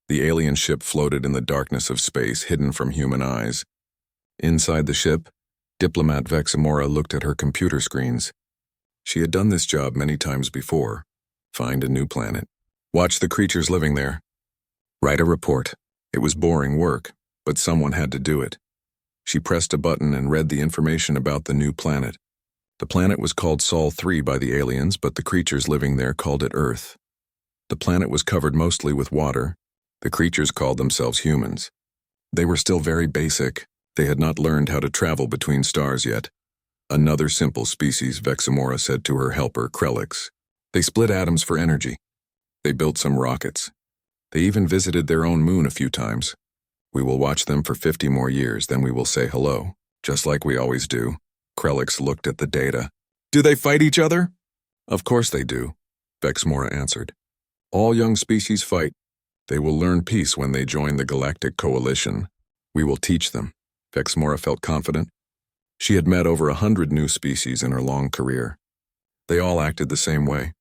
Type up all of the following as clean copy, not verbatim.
The alien ship floated in the darkness of space, hidden from human eyes. Inside the ship, diplomat Vexamora looked at her computer screens. She had done this job many times before. Find a new planet. Watch the creatures living there. Write a report. It was boring work, but someone had to do it. She pressed a button and read the information about the new planet. The planet was called Sol 3 by the aliens, but the creatures living there called it Earth. The planet was covered mostly with water. The creatures called themselves humans. They were still very basic. They had not learned how to travel between stars yet. Another simple species, Vexamora said to her helper, Krelix. They split atoms for energy. They built some rockets. They even visited their own moon a few times. We will watch them for 50 more years, then we will say hello, just like we always do. Krelix looked at the data. Do they fight each other? Of course they do, Vexamora answered. All young species fight. They will learn peace when they join the Galactic Coalition. We will teach them. Vexamora felt confident. She had met over 100 new species in her long career. They all acted the same way.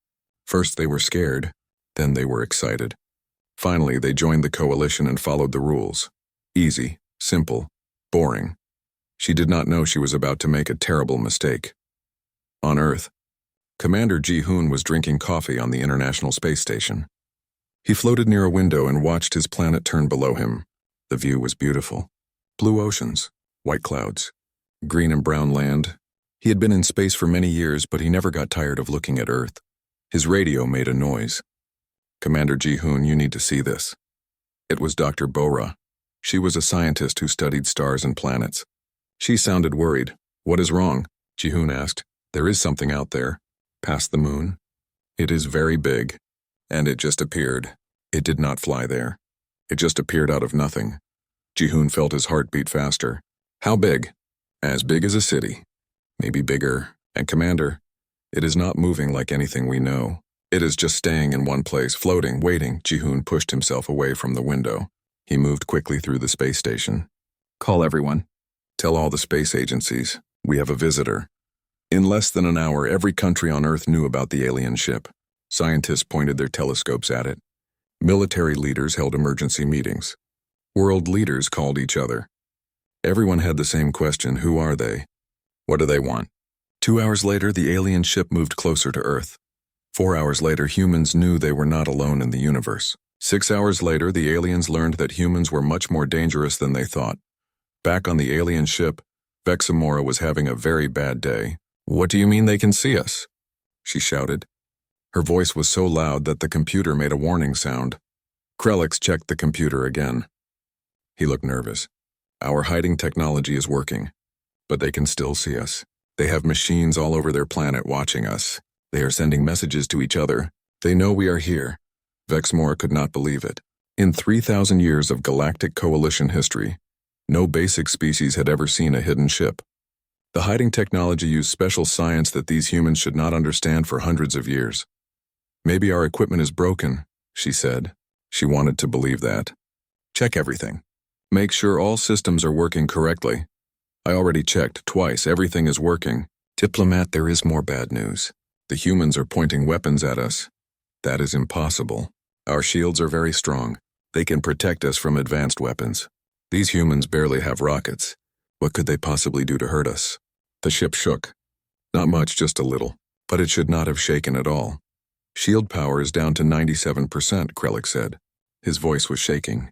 First they were scared, then they were excited. Finally, they joined the coalition and followed the rules. Easy, simple, boring. She did not know she was about to make a terrible mistake. On Earth, Commander Ji-hoon was drinking coffee on the International Space Station. He floated near a window and watched his planet turn below him. The view was beautiful. Blue oceans, white clouds, green and brown land. He had been in space for many years, but he never got tired of looking at Earth. His radio made a noise. Commander Ji-hoon, you need to see this. It was Dr. Bora. She was a scientist who studied stars and planets. She sounded worried. What is wrong? Ji-hoon asked. There is something out there. Past the moon. It is very big. And it just appeared. It did not fly there. It just appeared out of nothing. Ji-hoon felt his heart beat faster. How big? As big as a city. Maybe bigger. And Commander, it is not moving like anything we know. It is just staying in one place, floating, waiting. Ji-hoon pushed himself away from the window. He moved quickly through the space station. Call everyone. Tell all the space agencies. We have a visitor. In less than an hour, every country on Earth knew about the alien ship. Scientists pointed their telescopes at it. Military leaders held emergency meetings. World leaders called each other. Everyone had the same question, who are they? What do they want? 2 hours later, the alien ship moved closer to Earth. 4 hours later, humans knew they were not alone in the universe. 6 hours later, the aliens learned that humans were much more dangerous than they thought. Back on the alien ship, Vexamora was having a very bad day. What do you mean they can see us? She shouted. Her voice was so loud that the computer made a warning sound. Krelix checked the computer again. He looked nervous. Our hiding technology is working, but they can still see us. They have machines all over their planet watching us. They are sending messages to each other. They know we are here. Vexamora could not believe it. In 3,000 years of Galactic Coalition history, no basic species had ever seen a hidden ship. The hiding technology used special science that these humans should not understand for hundreds of years. Maybe our equipment is broken, she said. She wanted to believe that. Check everything. Make sure all systems are working correctly. I already checked twice. Everything is working. Diplomat, there is more bad news. The humans are pointing weapons at us. That is impossible. Our shields are very strong. They can protect us from advanced weapons. These humans barely have rockets. What could they possibly do to hurt us? The ship shook. Not much, just a little. But it should not have shaken at all. Shield power is down to 97%, Krelix said. His voice was shaking.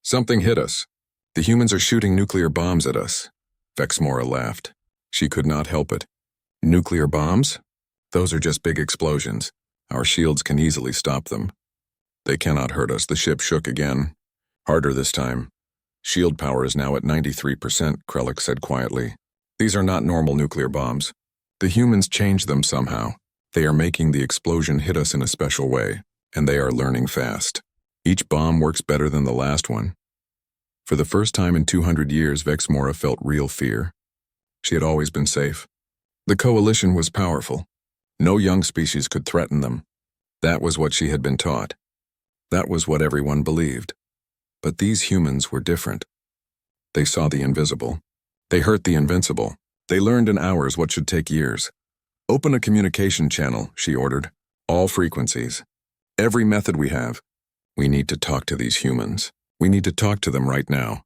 Something hit us. The humans are shooting nuclear bombs at us. Vexamora laughed. She could not help it. Nuclear bombs? Those are just big explosions. Our shields can easily stop them. They cannot hurt us. The ship shook again. Harder this time. Shield power is now at 93%, Krelix said quietly. These are not normal nuclear bombs. The humans changed them somehow. They are making the explosion hit us in a special way, and they are learning fast. Each bomb works better than the last one. For the first time in 200 years, Vexamora felt real fear. She had always been safe. The coalition was powerful. No young species could threaten them. That was what she had been taught. That was what everyone believed. But these humans were different. They saw the invisible. They hurt the invincible. They learned in hours what should take years. Open a communication channel, she ordered. All frequencies. Every method we have. We need to talk to these humans. We need to talk to them right now.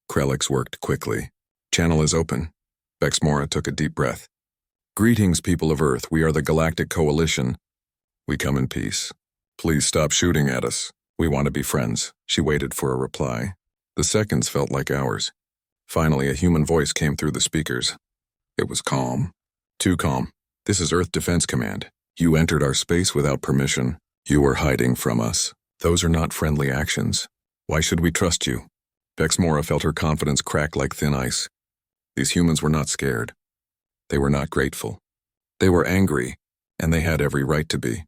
Krelix worked quickly. Channel is open. Vexmora took a deep breath. Greetings, people of Earth. We are the Galactic Coalition. We come in peace. Please stop shooting at us. We want to be friends. She waited for a reply. The seconds felt like hours. Finally, a human voice came through the speakers. It was calm. Too calm. This is Earth Defense Command. You entered our space without permission. You were hiding from us. Those are not friendly actions. Why should we trust you? Vexmora felt her confidence crack like thin ice. These humans were not scared. They were not grateful. They were angry, and they had every right to be.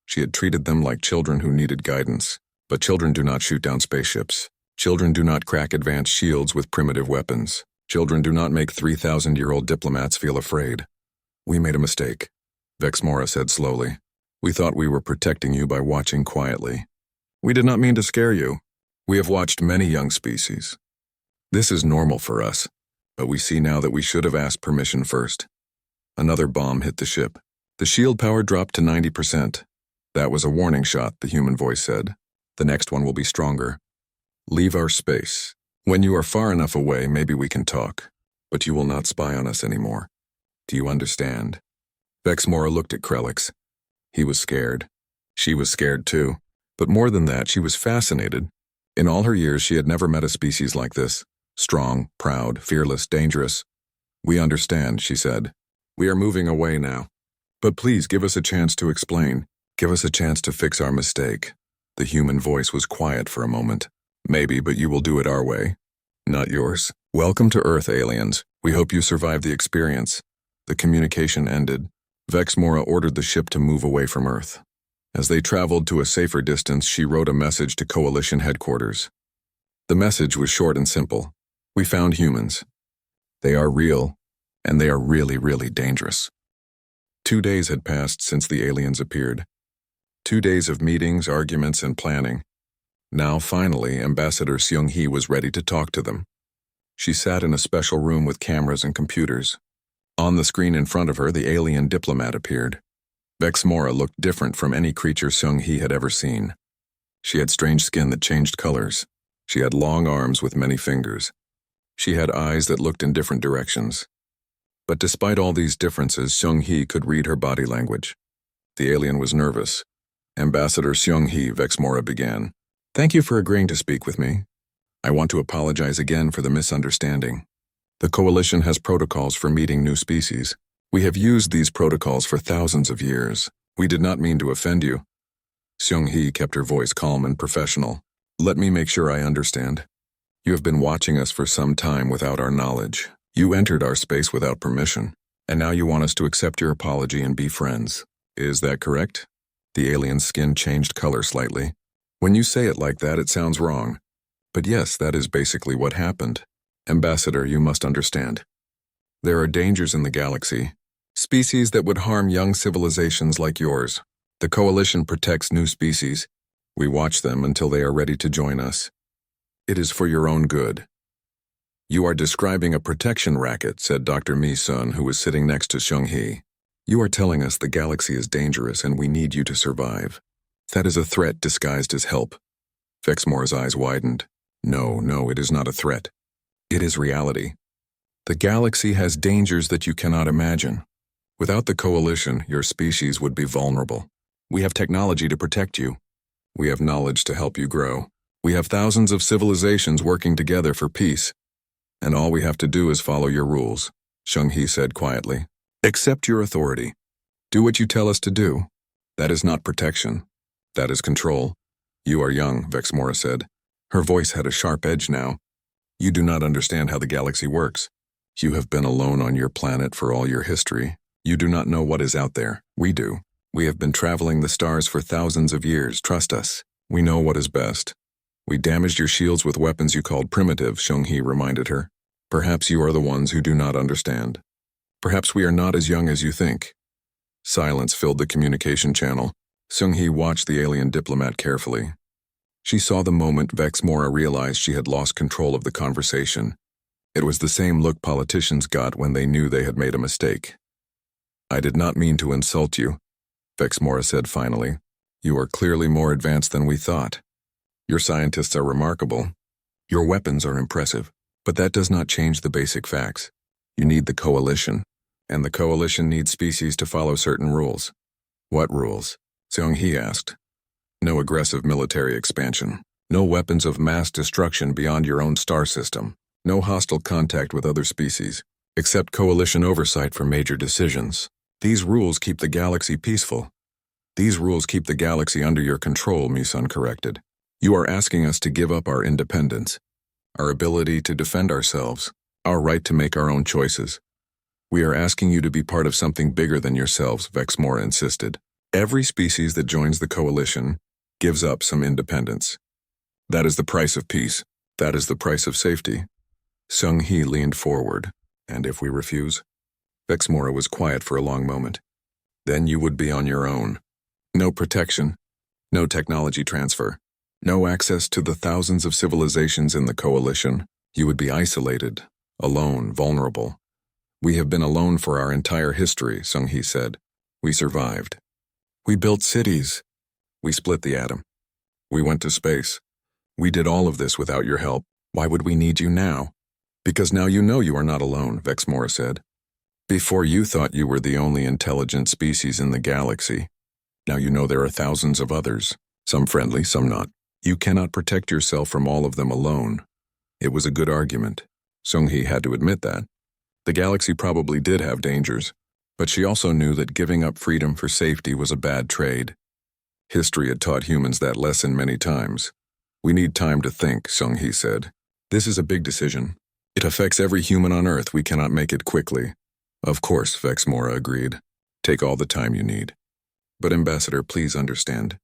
She had treated them like children who needed guidance. But children do not shoot down spaceships. Children do not crack advanced shields with primitive weapons. Children do not make 3,000-year-old diplomats feel afraid. We made a mistake, Vexmora said slowly. We thought we were protecting you by watching quietly. We did not mean to scare you. We have watched many young species. This is normal for us, but we see now that we should have asked permission first. Another bomb hit the ship. The shield power dropped to 90%. That was a warning shot, the human voice said. The next one will be stronger. Leave our space. When you are far enough away, maybe we can talk, but you will not spy on us anymore. Do you understand? Vexmora looked at Krelix. He was scared. She was scared too. But more than that, she was fascinated. In all her years, she had never met a species like this. Strong, proud, fearless, dangerous. We understand, she said. We are moving away now. But please give us a chance to explain. Give us a chance to fix our mistake. The human voice was quiet for a moment. Maybe, but you will do it our way. Not yours. Welcome to Earth, aliens. We hope you survived the experience. The communication ended. Vexmora ordered the ship to move away from Earth. As they traveled to a safer distance, she wrote a message to Coalition headquarters. The message was short and simple. We found humans. They are real, and they are really, really dangerous. 2 days had passed since the aliens appeared. 2 days of meetings, arguments, and planning. Now, finally, Ambassador Seung-hee was ready to talk to them. She sat in a special room with cameras and computers. On the screen in front of her, the alien diplomat appeared. Vexmora looked different from any creature Seung-hee had ever seen. She had strange skin that changed colors. She had long arms with many fingers. She had eyes that looked in different directions. But despite all these differences, Seung-hee could read her body language. The alien was nervous. Ambassador Seung-hee, Vexmora began. Thank you for agreeing to speak with me. I want to apologize again for the misunderstanding. The Coalition has protocols for meeting new species. We have used these protocols for thousands of years. We did not mean to offend you. Seung-hee kept her voice calm and professional. Let me make sure I understand. You have been watching us for some time without our knowledge. You entered our space without permission, and now you want us to accept your apology and be friends. Is that correct? The alien's skin changed color slightly. When you say it like that, it sounds wrong. But yes, that is basically what happened. Ambassador, you must understand. There are dangers in the galaxy. Species that would harm young civilizations like yours. The Coalition protects new species. We watch them until they are ready to join us. It is for your own good. You are describing a protection racket, said Dr. Mi-sun, who was sitting next to Seung-hee. You are telling us the galaxy is dangerous and we need you to survive. That is a threat disguised as help. Vexmora's eyes widened. No, it is not a threat. It is reality. The galaxy has dangers that you cannot imagine. Without the Coalition, your species would be vulnerable. We have technology to protect you. We have knowledge to help you grow. We have thousands of civilizations working together for peace. And all we have to do is follow your rules, Seung-hee said quietly. Accept your authority. Do what you tell us to do. That is not protection. That is control. You are young, Vexmora said. Her voice had a sharp edge now. You do not understand how the galaxy works. You have been alone on your planet for all your history. You do not know what is out there. We do. We have been traveling the stars for thousands of years. Trust us. We know what is best. We damaged your shields with weapons you called primitive, Seung-hee reminded her. Perhaps you are the ones who do not understand. Perhaps we are not as young as you think. Silence filled the communication channel. Seung-hee watched the alien diplomat carefully. She saw the moment Vexmora realized she had lost control of the conversation. It was the same look politicians got when they knew they had made a mistake. I did not mean to insult you, Vexmora said finally. You are clearly more advanced than we thought. Your scientists are remarkable. Your weapons are impressive. But that does not change the basic facts. You need the coalition. And the coalition needs species to follow certain rules. What rules? Seong-hee asked. No aggressive military expansion. No weapons of mass destruction beyond your own star system. No hostile contact with other species. Except coalition oversight for major decisions. These rules keep the galaxy peaceful. These rules keep the galaxy under your control, Mi-sun corrected. You are asking us to give up our independence, our ability to defend ourselves, our right to make our own choices. We are asking you to be part of something bigger than yourselves, Vexmora insisted. Every species that joins the coalition gives up some independence. That is the price of peace. That is the price of safety. Seong-hee leaned forward. And if we refuse? Vexmora was quiet for a long moment. Then you would be on your own. No protection. No technology transfer. No access to the thousands of civilizations in the coalition. You would be isolated, alone, vulnerable. We have been alone for our entire history, Seong-hee said. We survived. We built cities. We split the atom. We went to space. We did all of this without your help. Why would we need you now? Because now you know you are not alone, Vexmora said. Before you thought you were the only intelligent species in the galaxy. Now you know there are thousands of others, some friendly, some not. You cannot protect yourself from all of them alone. It was a good argument. Seong-hee had to admit that. The galaxy probably did have dangers, but she also knew that giving up freedom for safety was a bad trade. History had taught humans that lesson many times. We need time to think, Seong-hee said. This is a big decision. It affects every human on Earth. We cannot make it quickly. Of course, Vexmora agreed. Take all the time you need. But Ambassador, please understand.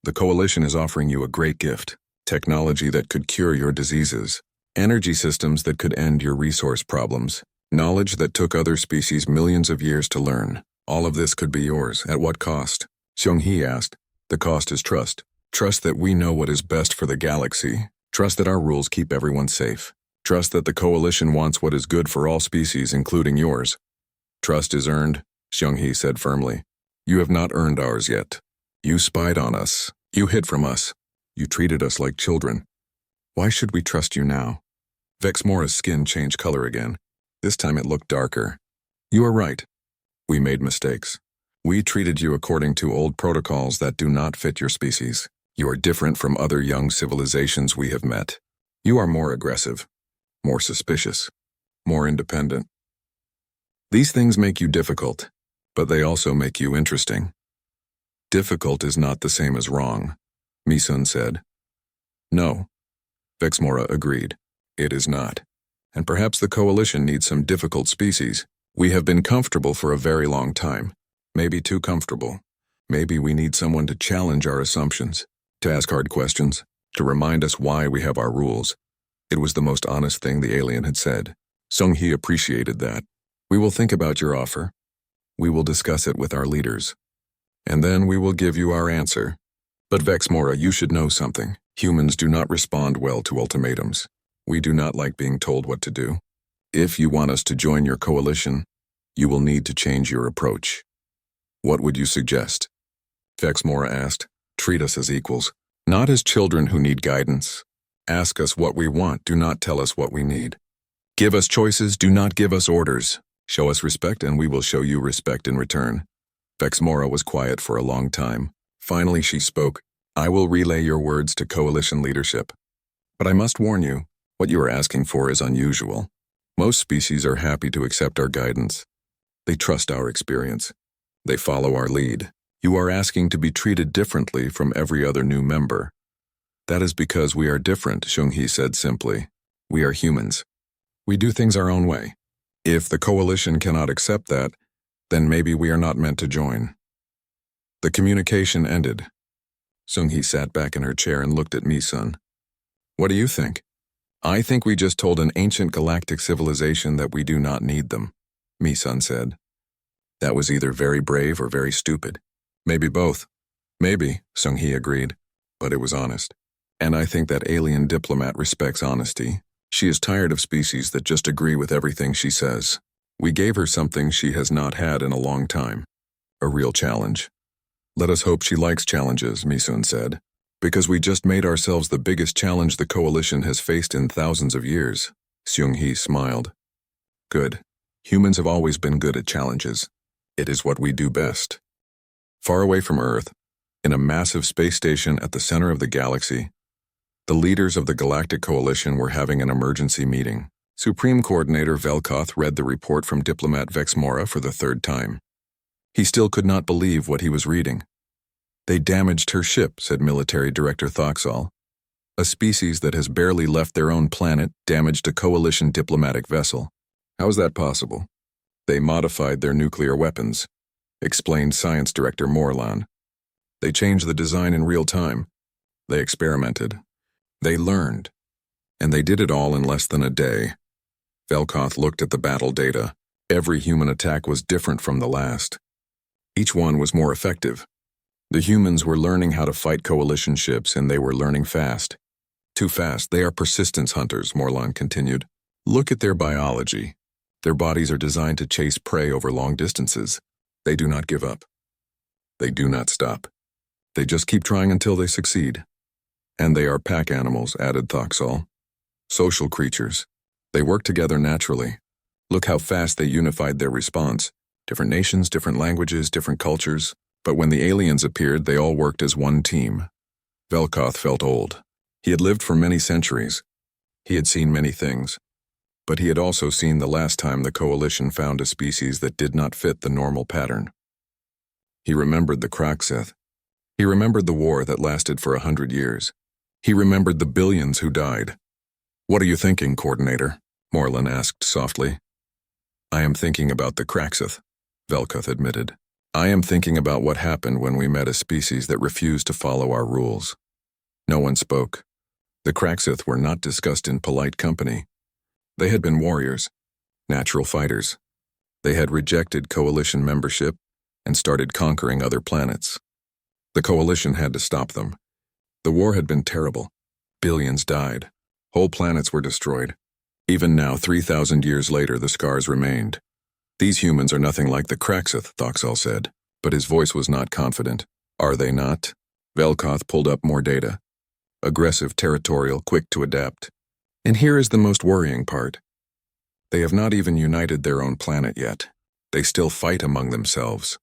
The Coalition is offering you a great gift. Technology that could cure your diseases. Energy systems that could end your resource problems. Knowledge that took other species millions of years to learn. All of this could be yours. At what cost? Seong-hee asked. The cost is trust. Trust that we know what is best for the galaxy. Trust that our rules keep everyone safe. Trust that the Coalition wants what is good for all species, including yours. Trust is earned, Seong-hee said firmly. You have not earned ours yet. You spied on us. You hid from us. You treated us like children. Why should we trust you now? Vexmora's skin changed color again. This time it looked darker. You are right. We made mistakes. We treated you according to old protocols that do not fit your species. You are different from other young civilizations we have met. You are more aggressive, more suspicious, more independent. These things make you difficult, but they also make you interesting. Difficult is not the same as wrong, Mi-sun said. No, Vexmora agreed. It is not. And perhaps the Coalition needs some difficult species. We have been comfortable for a very long time. Maybe too comfortable. Maybe we need someone to challenge our assumptions, to ask hard questions, to remind us why we have our rules. It was the most honest thing the alien had said. Seong-hee appreciated that. We will think about your offer. We will discuss it with our leaders. And then we will give you our answer. But Vexmora, you should know something. Humans do not respond well to ultimatums. We do not like being told what to do. If you want us to join your coalition, you will need to change your approach. What would you suggest? Vexmora asked. Treat us as equals, not as children who need guidance. Ask us what we want, do not tell us what we need. Give us choices, do not give us orders. Show us respect and we will show you respect in return. Vexmora was quiet for a long time. Finally she spoke. I will relay your words to coalition leadership. But I must warn you, what you are asking for is unusual. Most species are happy to accept our guidance. They trust our experience. They follow our lead. You are asking to be treated differently from every other new member. That is because we are different, Seong-hee said simply. We are humans. We do things our own way. If the coalition cannot accept that, then maybe we are not meant to join. The communication ended. Seong-hee sat back in her chair and looked at Mi-sun. What do you think? I think we just told an ancient galactic civilization that we do not need them, Mi-sun said. That was either very brave or very stupid. Maybe both. Maybe, Seong-hee agreed, but it was honest. And I think that alien diplomat respects honesty. She is tired of species that just agree with everything she says. We gave her something she has not had in a long time. A real challenge. Let us hope she likes challenges, Mi-sun said. Because we just made ourselves the biggest challenge the Coalition has faced in thousands of years. Seung-hee smiled. Good. Humans have always been good at challenges. It is what we do best. Far away from Earth, in a massive space station at the center of the galaxy, the leaders of the Galactic Coalition were having an emergency meeting. Supreme Coordinator Velkoth read the report from Diplomat Vexmora for the third time. He still could not believe what he was reading. They damaged her ship, said Military Director Thoxall. A species that has barely left their own planet damaged a Coalition diplomatic vessel. How is that possible? They modified their nuclear weapons, explained Science Director Morlan. They changed the design in real time. They experimented. They learned. And they did it all in less than a day. Velkoth looked at the battle data. Every human attack was different from the last. Each one was more effective. The humans were learning how to fight Coalition ships, and they were learning fast. Too fast. They are persistence hunters, Morlan continued. Look at their biology. Their bodies are designed to chase prey over long distances. They do not give up. They do not stop. They just keep trying until they succeed. And they are pack animals, added Thoxall. Social creatures. They work together naturally. Look how fast they unified their response. Different nations, different languages, different cultures. But when the aliens appeared, they all worked as one team. Velkoth felt old. He had lived for many centuries. He had seen many things. But he had also seen the last time the Coalition found a species that did not fit the normal pattern. He remembered the Kraxeth. He remembered the war that lasted for 100 years. He remembered the billions who died. What are you thinking, Coordinator? Morlan asked softly. I am thinking about the Kraxeth, Velkoth admitted. I am thinking about what happened when we met a species that refused to follow our rules. No one spoke. The Kraxeth were not discussed in polite company. They had been warriors, natural fighters. They had rejected Coalition membership and started conquering other planets. The Coalition had to stop them. The war had been terrible. Billions died. Whole planets were destroyed. Even now, 3,000 years later, the scars remained. These humans are nothing like the Kraxeth, Thoxall said, but his voice was not confident. Are they not? Velkoth pulled up more data. Aggressive, territorial, quick to adapt. And here is the most worrying part. They have not even united their own planet yet. They still fight among themselves.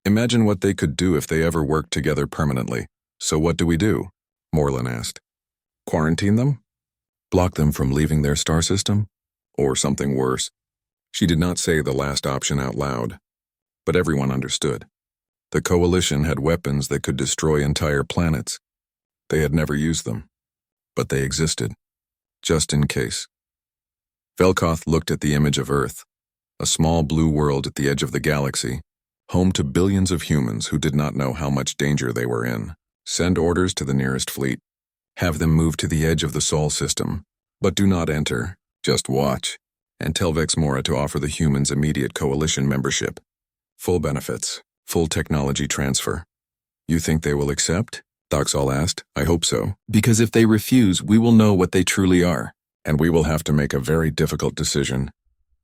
Imagine what they could do if they ever worked together permanently. So what do we do? Morlan asked. Quarantine them? Block them from leaving their star system? Or something worse? She did not say the last option out loud, but everyone understood. The Coalition had weapons that could destroy entire planets. They had never used them, but they existed, just in case. Velkoth looked at the image of Earth, a small blue world at the edge of the galaxy, home to billions of humans who did not know how much danger they were in. Send orders to the nearest fleet. Have them move to the edge of the Sol system, but do not enter, just watch. And tell Vexmora to offer the humans immediate Coalition membership. Full benefits, full technology transfer. You think they will accept? Thoxall asked. I hope so. Because if they refuse, we will know what they truly are, and we will have to make a very difficult decision.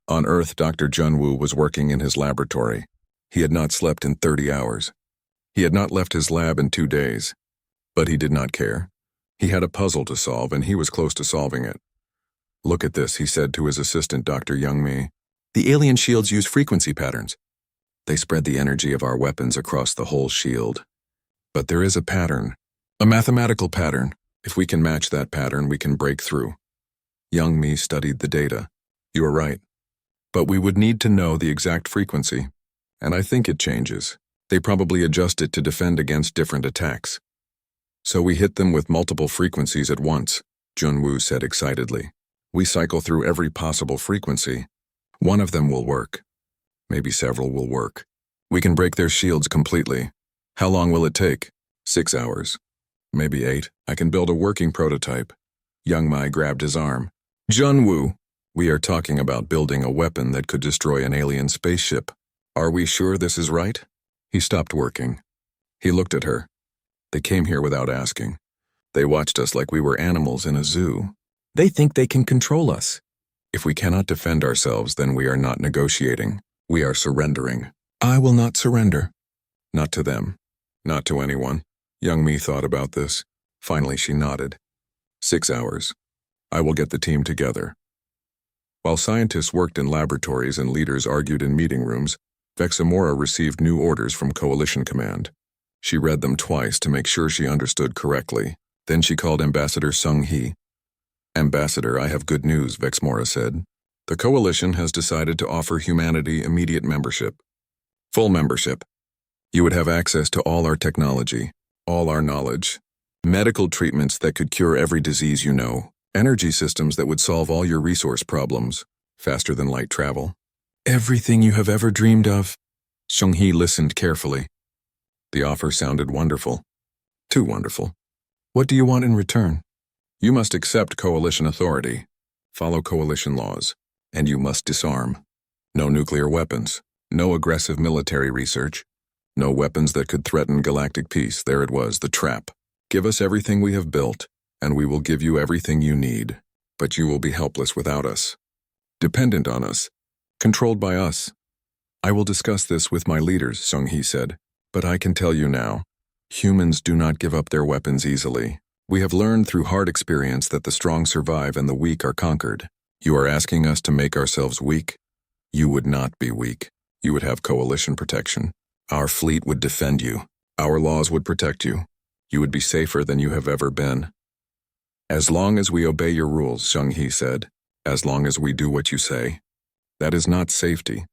On Earth, Dr. Junwoo was working in his laboratory. He had not slept in 30 hours. He had not left his lab in 2 days. But he did not care. He had a puzzle to solve, and he was close to solving it. Look at this, he said to his assistant, Dr. Youngmi. The alien shields use frequency patterns. They spread the energy of our weapons across the whole shield. But there is a pattern, a mathematical pattern. If we can match that pattern, we can break through. Youngmi studied the data. You are right. But we would need to know the exact frequency. And I think it changes. They probably adjust it to defend against different attacks. So we hit them with multiple frequencies at once, Junwoo said excitedly. We cycle through every possible frequency. One of them will work. Maybe several will work. We can break their shields completely. How long will it take? 6 hours. Maybe 8. I can build a working prototype. Youngmi grabbed his arm. Junwoo, we are talking about building a weapon that could destroy an alien spaceship. Are we sure this is right? He stopped working. He looked at her. They came here without asking. They watched us like we were animals in a zoo. They think they can control us. If we cannot defend ourselves, then we are not negotiating. We are surrendering. I will not surrender. Not to them. Not to anyone. Youngmi thought about this. Finally, she nodded. 6 hours. I will get the team together. While scientists worked in laboratories and leaders argued in meeting rooms, Vexamora received new orders from Coalition Command. She read them twice to make sure she understood correctly. Then she called Ambassador Sung-hee. Ambassador, I have good news, Vexamora said. The Coalition has decided to offer humanity immediate membership. Full membership. You would have access to all our technology, all our knowledge, medical treatments that could cure every disease you know, energy systems that would solve all your resource problems, faster than light travel. Everything you have ever dreamed of. Sung-hee listened carefully. The offer sounded wonderful. Too wonderful. What do you want in return? You must accept Coalition authority, follow Coalition laws, and you must disarm. No nuclear weapons, no aggressive military research, no weapons that could threaten galactic peace. There it was, the trap. Give us everything we have built, and we will give you everything you need, but you will be helpless without us. Dependent on us. Controlled by us. I will discuss this with my leaders, Sung-hee said, but I can tell you now, humans do not give up their weapons easily. We have learned through hard experience that the strong survive and the weak are conquered. You are asking us to make ourselves weak? You would not be weak. You would have Coalition protection. Our fleet would defend you. Our laws would protect you. You would be safer than you have ever been. As long as we obey your rules, Sung-hee said, as long as we do what you say. That is not safety.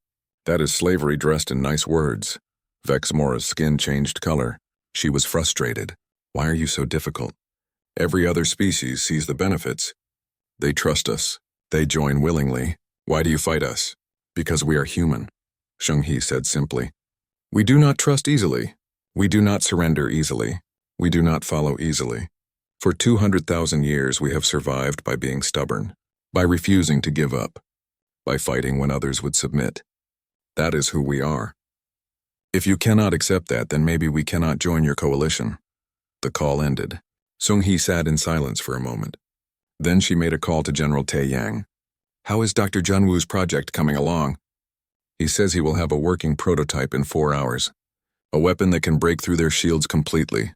That is slavery dressed in nice words. Vexamora's skin changed color. She was frustrated. Why are you so difficult? Every other species sees the benefits. They trust us. They join willingly. Why do you fight us? Because we are human, Sung-hee said simply. We do not trust easily. We do not surrender easily. We do not follow easily. For 200,000 years we have survived by being stubborn, by refusing to give up, by fighting when others would submit. That is who we are. If you cannot accept that, then maybe we cannot join your coalition. The call ended. Sung-hee sat in silence for a moment. Then she made a call to General Tae Yang. How is Dr. Junwoo's project coming along? He says he will have a working prototype in 4 hours. A weapon that can break through their shields completely.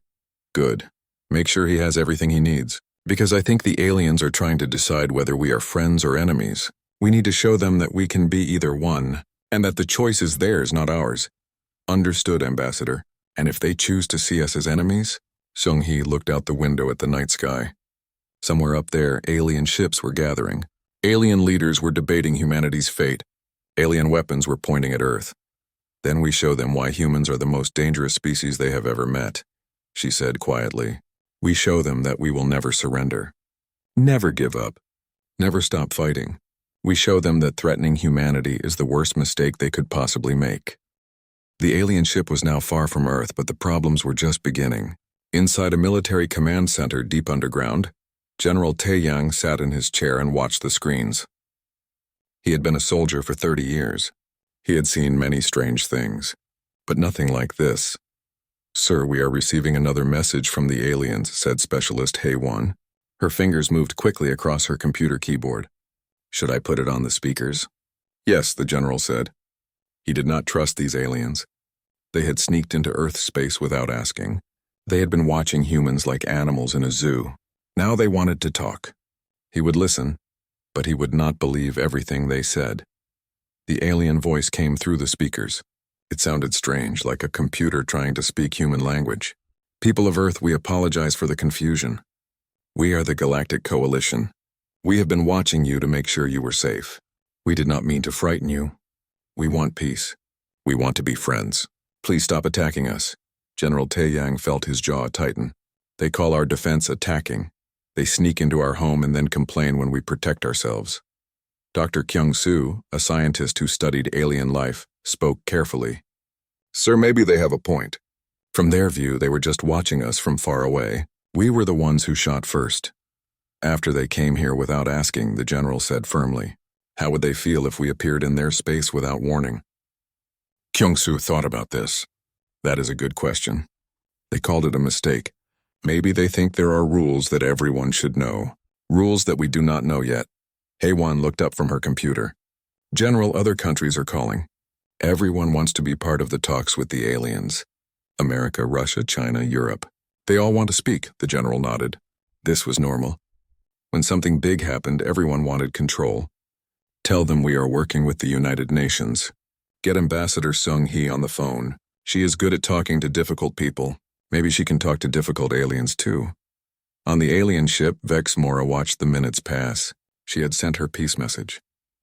Good. Make sure he has everything he needs. Because I think the aliens are trying to decide whether we are friends or enemies. We need to show them that we can be either one, and that the choice is theirs, not ours. Understood, Ambassador. And if they choose to see us as enemies? Sung-hee looked out the window at the night sky. Somewhere up there, alien ships were gathering. Alien leaders were debating humanity's fate. Alien weapons were pointing at Earth. Then we show them why humans are the most dangerous species they have ever met, she said quietly. We show them that we will never surrender. Never give up. Never stop fighting. We show them that threatening humanity is the worst mistake they could possibly make. The alien ship was now far from Earth, but the problems were just beginning. Inside a military command center deep underground, General Tae Yang sat in his chair and watched the screens. He had been a soldier for 30 years. He had seen many strange things, but nothing like this. Sir, we are receiving another message from the aliens, said Specialist Hae-won. Her fingers moved quickly across her computer keyboard. Should I put it on the speakers? Yes, the general said. He did not trust these aliens. They had sneaked into Earth space without asking. They had been watching humans like animals in a zoo. Now they wanted to talk. He would listen, but he would not believe everything they said. The alien voice came through the speakers. It sounded strange, like a computer trying to speak human language. People of Earth, we apologize for the confusion. We are the Galactic Coalition. We have been watching you to make sure you were safe. We did not mean to frighten you. We want peace. We want to be friends. Please stop attacking us. General Tae Yang felt his jaw tighten. They call our defense attacking. They sneak into our home and then complain when we protect ourselves. Dr. Kyung-soo, a scientist who studied alien life, spoke carefully. Sir, maybe they have a point. From their view, they were just watching us from far away. We were the ones who shot first. After they came here without asking, the general said firmly. How would they feel if we appeared in their space without warning? Kyung-soo thought about this. That is a good question. They called it a mistake. Maybe they think there are rules that everyone should know. Rules that we do not know yet. Hae-won looked up from her computer. General, other countries are calling. Everyone wants to be part of the talks with the aliens. America, Russia, China, Europe. They all want to speak, the general nodded. This was normal. When something big happened, everyone wanted control. Tell them we are working with the United Nations. Get Ambassador Sung-hee on the phone. She is good at talking to difficult people. Maybe she can talk to difficult aliens too. On the alien ship, Vex Mora watched the minutes pass. She had sent her peace message.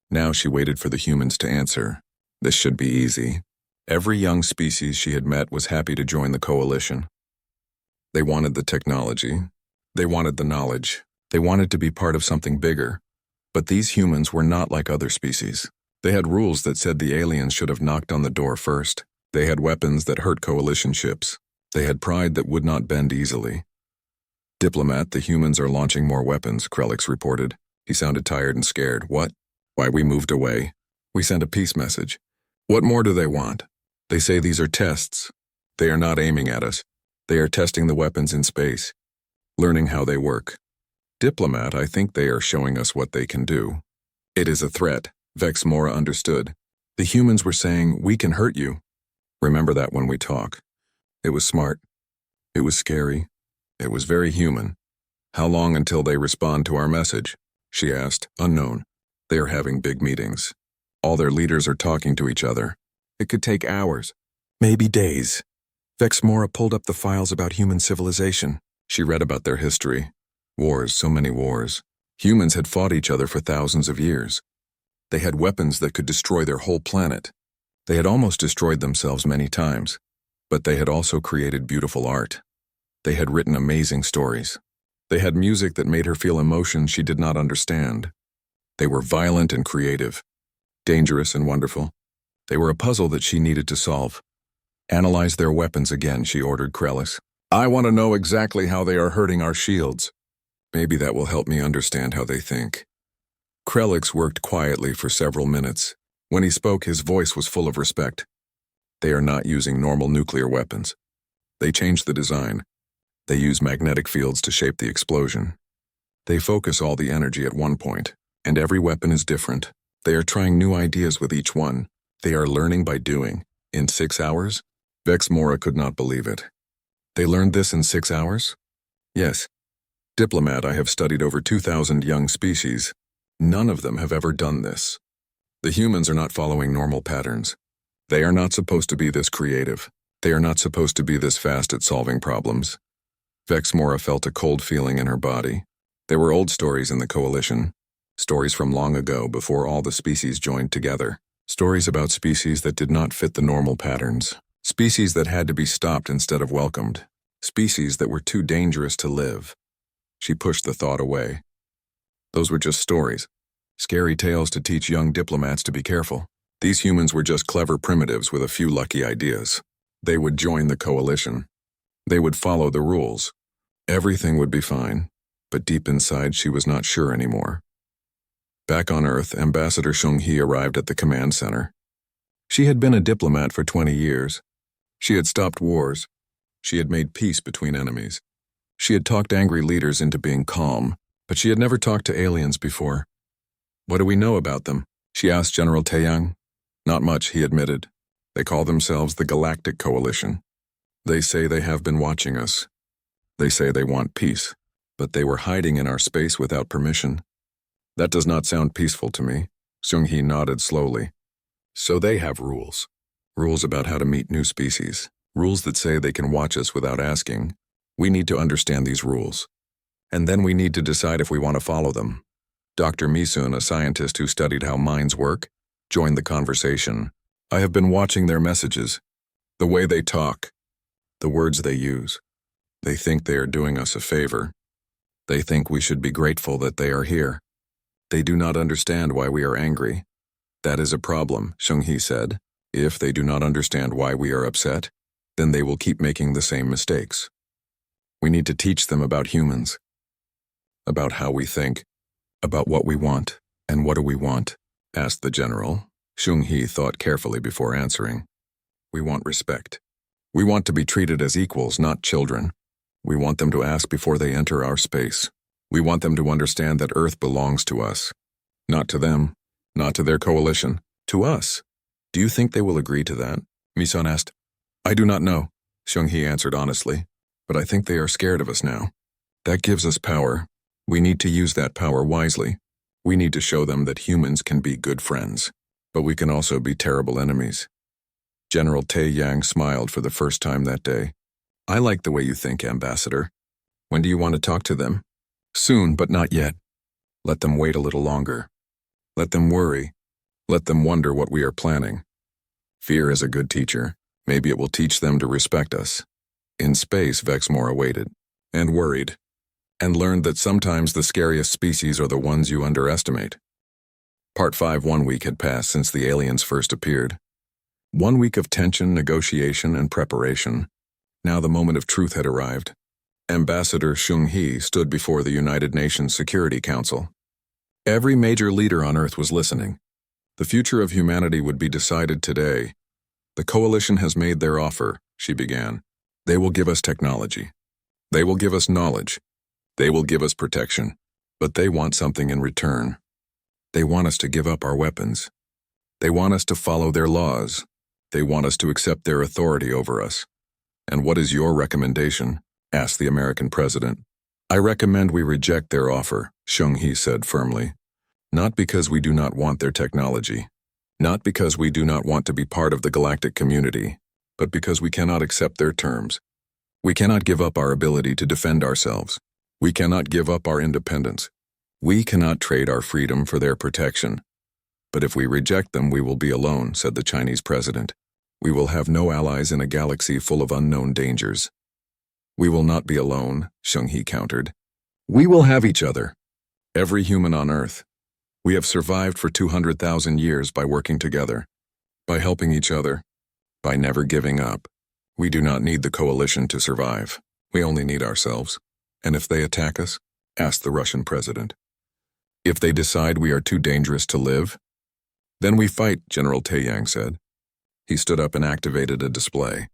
Now she waited for the humans to answer. This should be easy. Every young species she had met was happy to join the coalition. They wanted the technology. They wanted the knowledge. They wanted to be part of something bigger. But these humans were not like other species. They had rules that said the aliens should have knocked on the door first. They had weapons that hurt coalition ships. They had pride that would not bend easily. Diplomat, the humans are launching more weapons, Krelix reported. He sounded tired and scared. What? Why, we moved away. We sent a peace message. What more do they want? They say these are tests. They are not aiming at us. They are testing the weapons in space, learning how they work. Diplomat, I think they are showing us what they can do. It is a threat, Vex Mora understood. The humans were saying, we can hurt you. Remember that when we talk. It was smart. It was scary. It was very human. How long until they respond to our message? She asked. Unknown. They are having big meetings. All their leaders are talking to each other. It could take hours, maybe days. Vex Mora pulled up the files about human civilization. She read about their history. Wars, so many wars. Humans had fought each other for thousands of years. They had weapons that could destroy their whole planet. They had almost destroyed themselves many times, but they had also created beautiful art. They had written amazing stories. They had music that made her feel emotions she did not understand. They were violent and creative, dangerous and wonderful. They were a puzzle that she needed to solve. Analyze their weapons again, she ordered Krellis. I want to know exactly how they are hurting our shields. Maybe that will help me understand how they think. Krelix worked quietly for several minutes. When he spoke, his voice was full of respect. They are not using normal nuclear weapons. They changed the design. They use magnetic fields to shape the explosion. They focus all the energy at one point, and every weapon is different. They are trying new ideas with each one. They are learning by doing. In 6 hours? Vex Mora could not believe it. They learned this in 6 hours? Yes. Diplomat, I have studied over 2,000 young species. None of them have ever done this. The humans are not following normal patterns. They are not supposed to be this creative. They are not supposed to be this fast at solving problems. Vex Mora felt a cold feeling in her body. There were old stories in the coalition. Stories from long ago, before all the species joined together. Stories about species that did not fit the normal patterns. Species that had to be stopped instead of welcomed. Species that were too dangerous to live. She pushed the thought away. Those were just stories. Scary tales to teach young diplomats to be careful. These humans were just clever primitives with a few lucky ideas. They would join the coalition. They would follow the rules. Everything would be fine, but deep inside she was not sure anymore. Back on Earth, Ambassador Sung-hee arrived at the command center. She had been a diplomat for 20 years. She had stopped wars. She had made peace between enemies. She had talked angry leaders into being calm, but she had never talked to aliens before. What do we know about them? She asked General Taeyang. Not much, he admitted. They call themselves the Galactic Coalition. They say they have been watching us. They say they want peace, but they were hiding in our space without permission. That does not sound peaceful to me. Sung-hee nodded slowly. So they have rules. Rules about how to meet new species. Rules that say they can watch us without asking. We need to understand these rules. And then we need to decide if we want to follow them. Dr. Misun, a scientist who studied how minds work, joined the conversation. I have been watching their messages. The way they talk. The words they use. They think they are doing us a favor. They think we should be grateful that they are here. They do not understand why we are angry. That is a problem, Sung-hee said. If they do not understand why we are upset, then they will keep making the same mistakes. We need to teach them about humans, about how we think, about what we want. And what do we want? Asked the general. Sung-hee thought carefully before answering. We want respect. We want to be treated as equals, not children. We want them to ask before they enter our space. We want them to understand that Earth belongs to us. Not to them, not to their coalition, to us. Do you think they will agree to that? Misun asked. I do not know, Sung-hee answered honestly. but I think they are scared of us now. That gives us power. We need to use that power wisely. We need to show them that humans can be good friends, but we can also be terrible enemies. General Tae Yang smiled for the first time that day. I like the way you think, Ambassador. When do you want to talk to them? Soon, but not yet. Let them wait a little longer. Let them worry. Let them wonder what we are planning. Fear is a good teacher. Maybe it will teach them to respect us. In space, Vexmora waited, and worried, and learned that sometimes the scariest species are the ones you underestimate. Part 5. 1 week had passed since the aliens first appeared. 1 week of tension, negotiation, and preparation. Now the moment of truth had arrived. Ambassador Shung-hee stood before the United Nations Security Council. Every major leader on Earth was listening. The future of humanity would be decided today. The coalition has made their offer, she began. They will give us technology. They will give us knowledge. They will give us protection. But they want something in return. They want us to give up our weapons. They want us to follow their laws. They want us to accept their authority over us. And what is your recommendation? Asked the American president. I recommend we reject their offer, Shung-hee said firmly. Not because we do not want their technology. Not because we do not want to be part of the galactic community, but because we cannot accept their terms. We cannot give up our ability to defend ourselves. We cannot give up our independence. We cannot trade our freedom for their protection. But if we reject them, we will be alone, said the Chinese president. We will have no allies in a galaxy full of unknown dangers. We will not be alone, Shung-hee countered. We will have each other. Every human on Earth. We have survived for 200,000 years by working together, by helping each other, by never giving up. We do not need the coalition to survive. We only need ourselves. And if they attack us? Asked the Russian president. If they decide we are too dangerous to live? Then we fight, General Tae Yang said. He stood up and activated a display.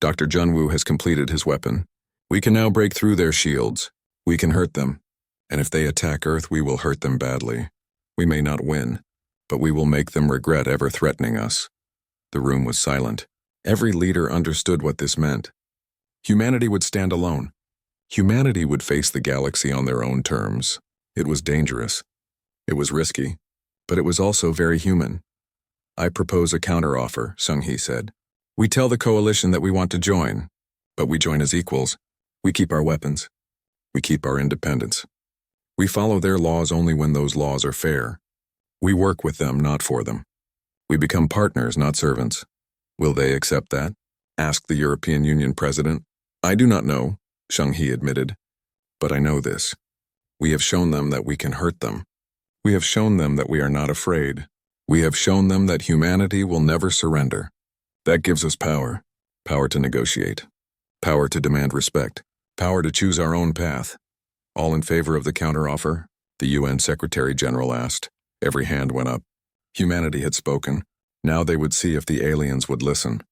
Dr. Junwoo has completed his weapon. We can now break through their shields. We can hurt them. And if they attack Earth, we will hurt them badly. We may not win, but we will make them regret ever threatening us. The room was silent. Every leader understood what this meant. Humanity would stand alone. Humanity would face the galaxy on their own terms. It was dangerous. It was risky, but it was also very human. I propose a counteroffer, Sung-hee said. We tell the coalition that we want to join, but we join as equals. We keep our weapons. We keep our independence. We follow their laws only when those laws are fair. We work with them, not for them. We become partners, not servants. Will they accept that? Asked the European Union president. I do not know, Shung-hee admitted. But I know this. We have shown them that we can hurt them. We have shown them that we are not afraid. We have shown them that humanity will never surrender. That gives us power. Power to negotiate. Power to demand respect. Power to choose our own path. All in favor of the counteroffer? The UN Secretary General asked. Every hand went up. Humanity had spoken. Now they would see if the aliens would listen.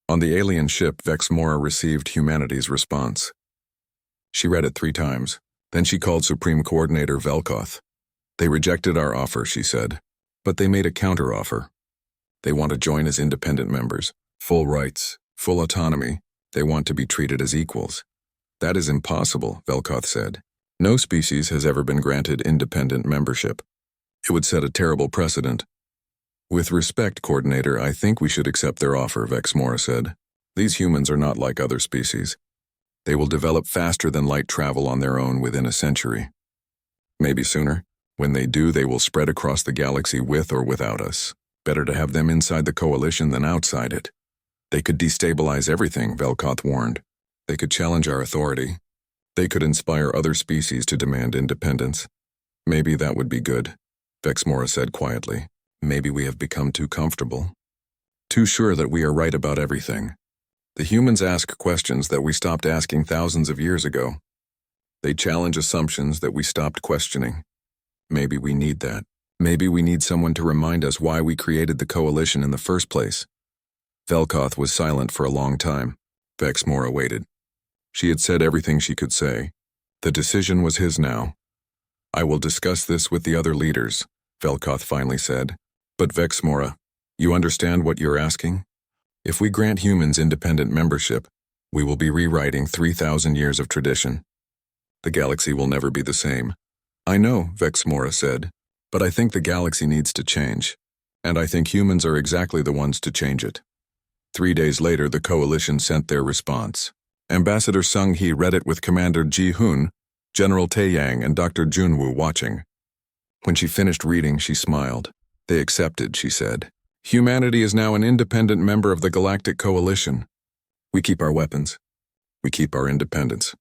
On the alien ship, Vexmora received humanity's response. She read it 3 times. Then she called Supreme Coordinator Velkoth. They rejected our offer, she said. But they made a counteroffer. They want to join as independent members. Full rights, full autonomy. They want to be treated as equals. That is impossible, Velkoth said. No species has ever been granted independent membership. It would set a terrible precedent. With respect, Coordinator, I think we should accept their offer, Vexmora said. These humans are not like other species. They will develop faster than light travel on their own within a century. Maybe sooner. When they do, they will spread across the galaxy with or without us. Better to have them inside the coalition than outside it. They could destabilize everything, Velkoth warned. They could challenge our authority. They could inspire other species to demand independence. Maybe that would be good, Vexmora said quietly. Maybe we have become too comfortable. Too sure that we are right about everything. The humans ask questions that we stopped asking thousands of years ago. They challenge assumptions that we stopped questioning. Maybe we need that. Maybe we need someone to remind us why we created the coalition in the first place. Velkoth was silent for a long time. Vexmora waited. She had said everything she could say. The decision was his now. I will discuss this with the other leaders, Velkoth finally said. But Vexmora, you understand what you're asking? If we grant humans independent membership, We will be rewriting 3,000 years of tradition. The galaxy will never be the same. I know, Vexmora said, but I think the galaxy needs to change. And I think humans are exactly the ones to change it. 3 days later, the coalition sent their response. Ambassador Sung Hee read it with Commander Ji Hoon, General Taeyang, and Dr. Junwoo watching. When she finished reading, she smiled. They accepted, she said. Humanity is now an independent member of the Galactic Coalition. We keep our weapons. We keep our independence.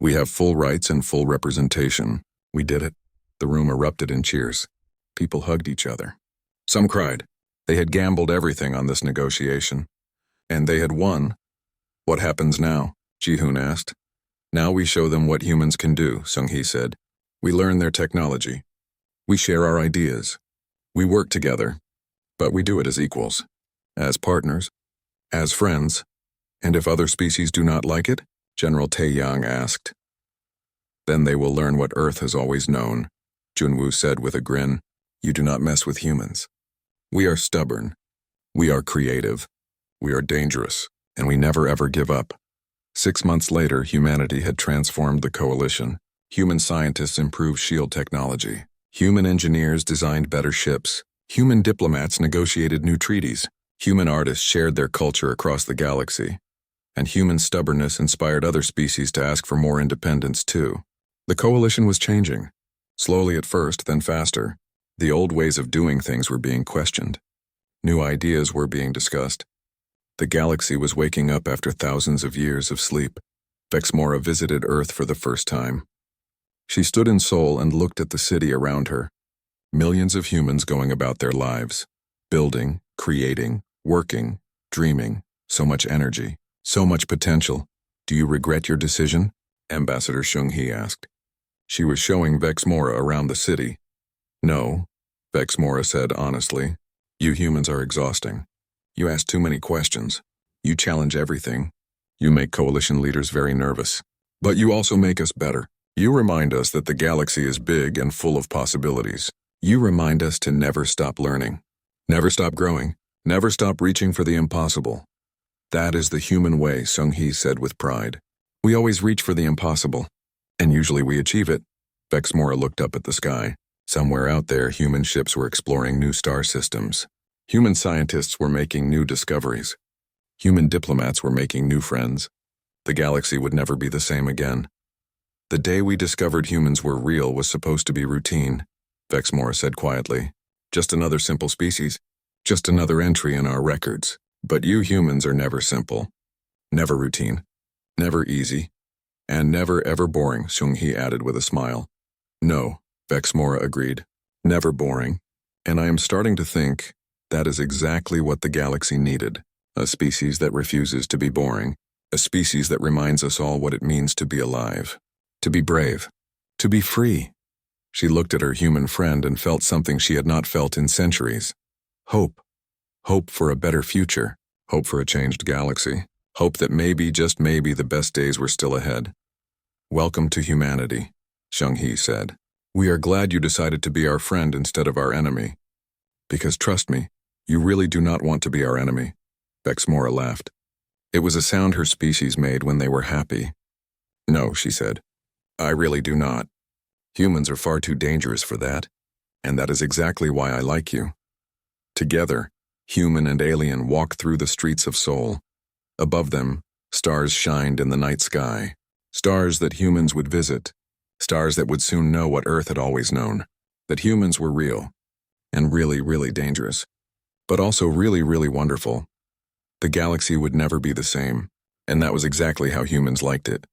We have full rights and full representation. We did it. The room erupted in cheers. People hugged each other. Some cried. They had gambled everything on this negotiation. And they had won. What happens now? Ji-hoon asked. Now we show them what humans can do, Sung-hee said. We learn their technology. We share our ideas. We work together. But we do it as equals. As partners. As friends. And if other species do not like it? General Taeyang asked. Then they will learn what Earth has always known, Junwoo said with a grin. You do not mess with humans. We are stubborn. We are creative. We are dangerous. And we never ever give up. 6 months later, humanity had transformed the coalition. Human scientists improved shield technology. Human engineers designed better ships. Human diplomats negotiated new treaties. Human artists shared their culture across the galaxy. And human stubbornness inspired other species to ask for more independence too. The coalition was changing. Slowly at first, then faster. The old ways of doing things were being questioned. New ideas were being discussed. The galaxy was waking up after thousands of years of sleep. Vexmora visited Earth for the first time. She stood in Seoul and looked at the city around her. Millions of humans going about their lives. Building, creating, working, dreaming. So much energy. So much potential. Do you regret your decision? Ambassador Sung-hee asked. She was showing Vexmora around the city. No, Vexmora said honestly. You humans are exhausting. You ask too many questions. You challenge everything. You make coalition leaders very nervous. But you also make us better. You remind us that the galaxy is big and full of possibilities. You remind us to never stop learning. Never stop growing. Never stop reaching for the impossible. That is the human way, Sung-hee said with pride. We always reach for the impossible. And usually we achieve it. Vexmora looked up at the sky. Somewhere out there, human ships were exploring new star systems. Human scientists were making new discoveries. Human diplomats were making new friends. The galaxy would never be the same again. The day we discovered humans were real was supposed to be routine, Vexmora said quietly. Just another simple species. Just another entry in our records. But you humans are never simple. Never routine. Never easy. And never ever boring, Sung-hee added with a smile. No, Vexmora agreed. Never boring. And I am starting to think that is exactly what the galaxy needed. A species that refuses to be boring. A species that reminds us all what it means to be alive. To be brave. To be free. She looked at her human friend and felt something she had not felt in centuries. Hope. Hope for a better future. Hope for a changed galaxy. Hope that maybe, just maybe, the best days were still ahead. Welcome to humanity, Sung-hee said. We are glad you decided to be our friend instead of our enemy. Because trust me, you really do not want to be our enemy. Vexmora laughed. It was a sound her species made when they were happy. No, she said. I really do not. Humans are far too dangerous for that. And that is exactly why I like you. Together, human and alien walked through the streets of Seoul. Above them, stars shined in the night sky. Stars that humans would visit. Stars that would soon know what Earth had always known. That humans were real. And really, really dangerous. But also really, really wonderful. The galaxy would never be the same. And that was exactly how humans liked it.